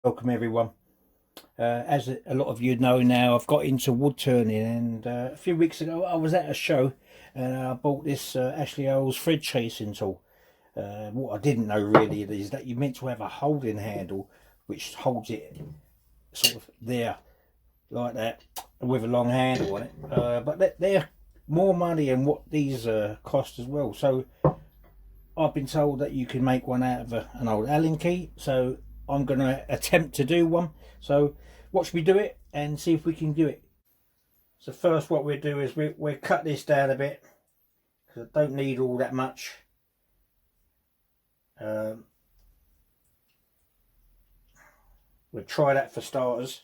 Welcome everyone. As a lot of you know now, I've got into wood turning, and a few weeks ago I was at a show and I bought this Ashley Earls thread chasing tool. What I didn't know really is that you're meant to have a holding handle which holds it sort of there like that with a long handle on it, but they're more money than what these cost as well. So I've been told that you can make one out of an old Allen key, so I'm going to attempt to do one. So watch me do it and see if we can do it. So first what we'll do is we'll cut this down a bit, because I don't need all that much. We'll try that for starters.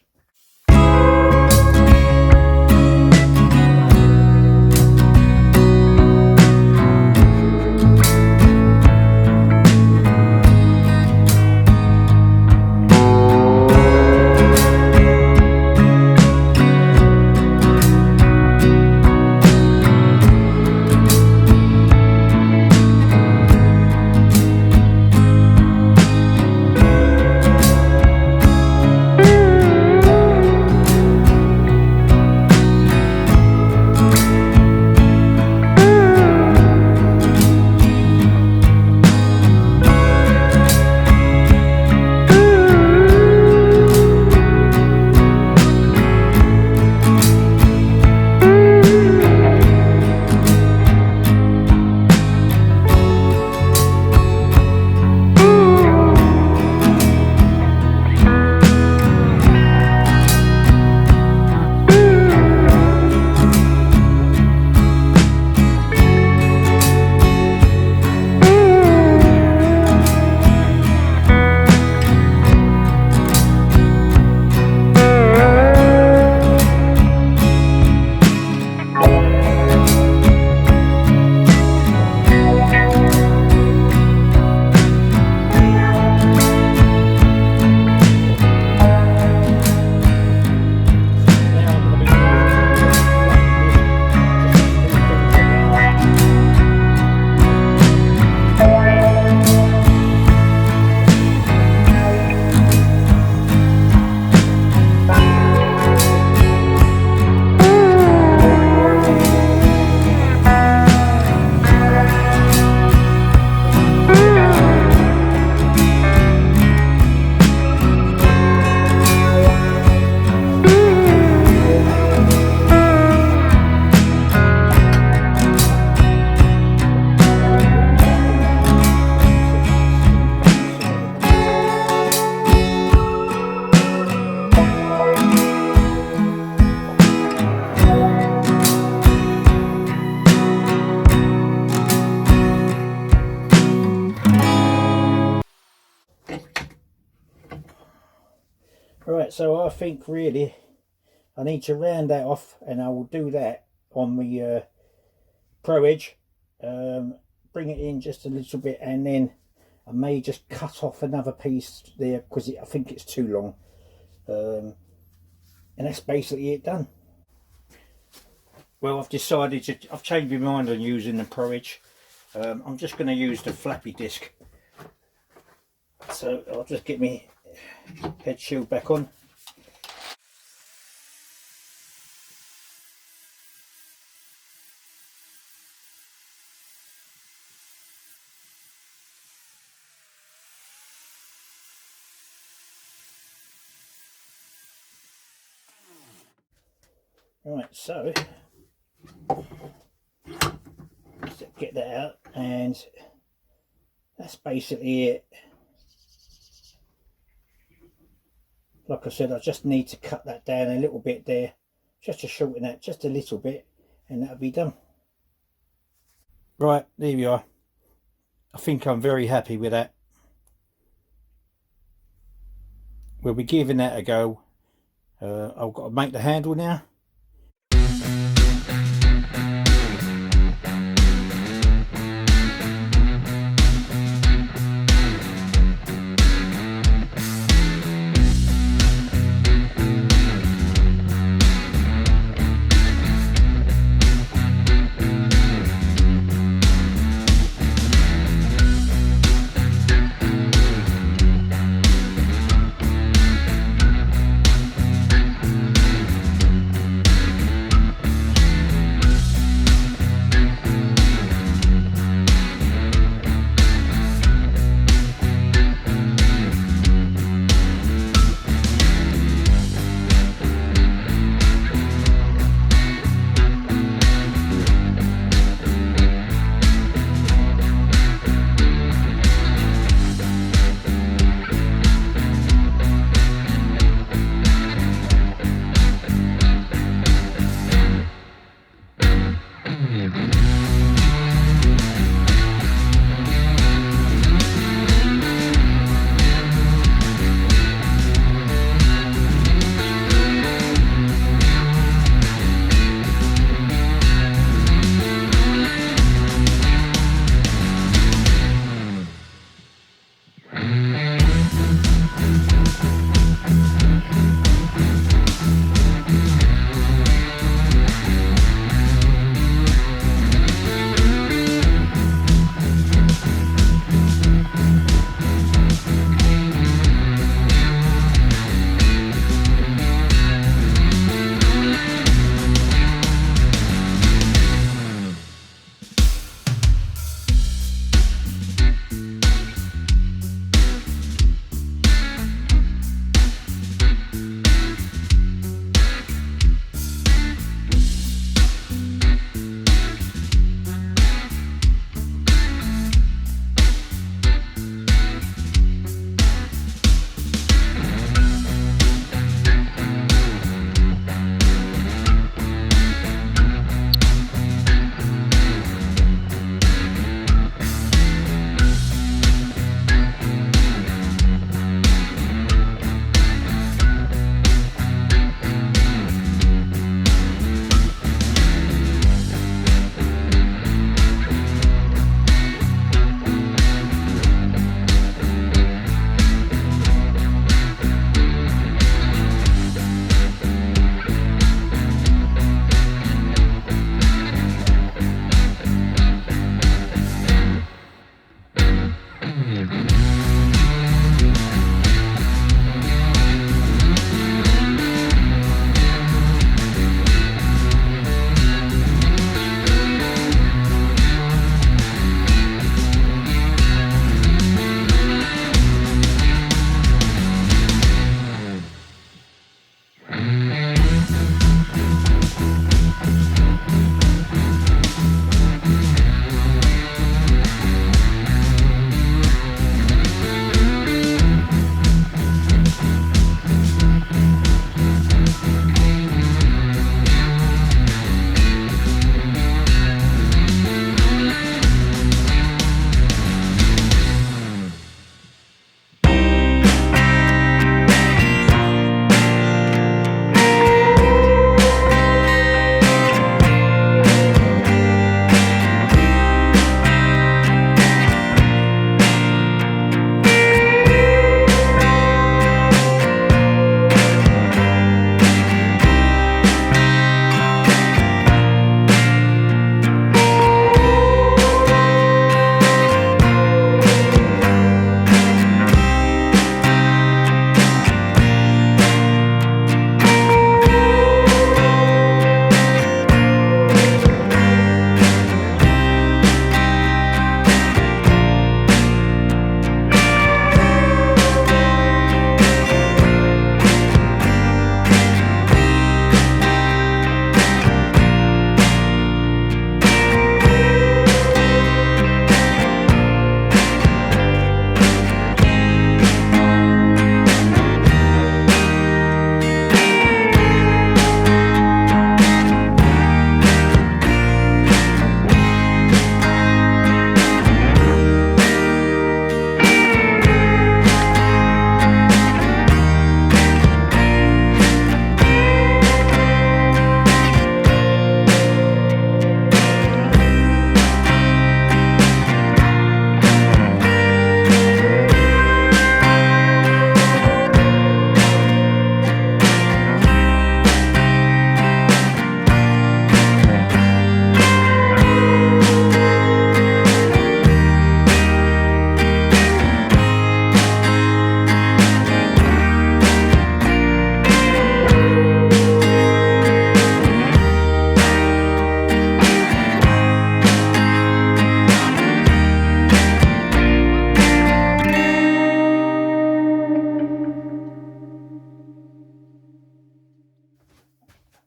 Right, so I think really I need to round that off, and I will do that on the Pro Edge. Bring it in just a little bit, and then I may just cut off another piece there because I think it's too long. And that's basically it done. Well, I've changed my mind on using the Pro Edge. I'm just going to use the flappy disc. So I'll just get my head shield back on. Right, so let's get that out, and that's basically it. Like I said, I just need to cut that down a little bit there, just to shorten that just a little bit, and that'll be done. Right, there we are. I think I'm very happy with that. We'll be giving that a go. I've got to make the handle now.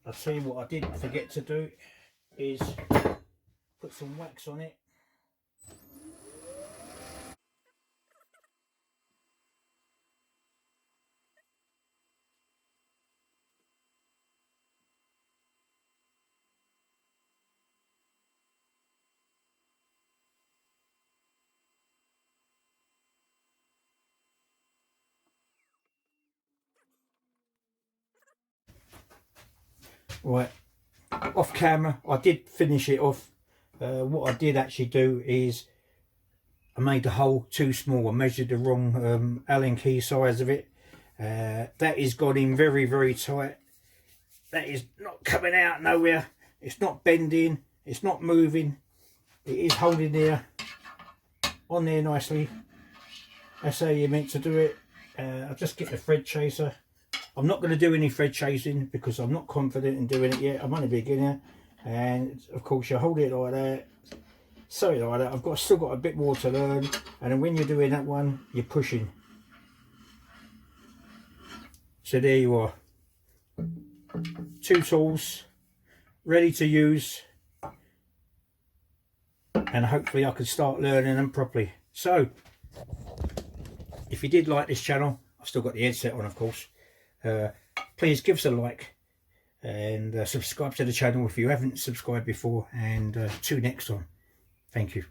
I'll tell you what I did forget to do is put some wax on it. Right, off camera I did finish it off. What I did actually do is I made the hole too small. I measured the wrong Allen key size of it. That is got in very, very tight. That is not coming out nowhere. It's not bending, it's not moving. It is holding there on there nicely. That's how you're meant to do it. I'll just get the thread chaser. I'm not going to do any thread chasing because I'm not confident in doing it yet. I'm only a beginner, and of course you hold it like that, sew it like that. Still got a bit more to learn, and then when you're doing that one, you're pushing. So there you are, 2 tools ready to use, and hopefully I can start learning them properly. So if you did like this channel, I've still got the headset on of course, please give us a like and subscribe to the channel if you haven't subscribed before, and till next time, thank you.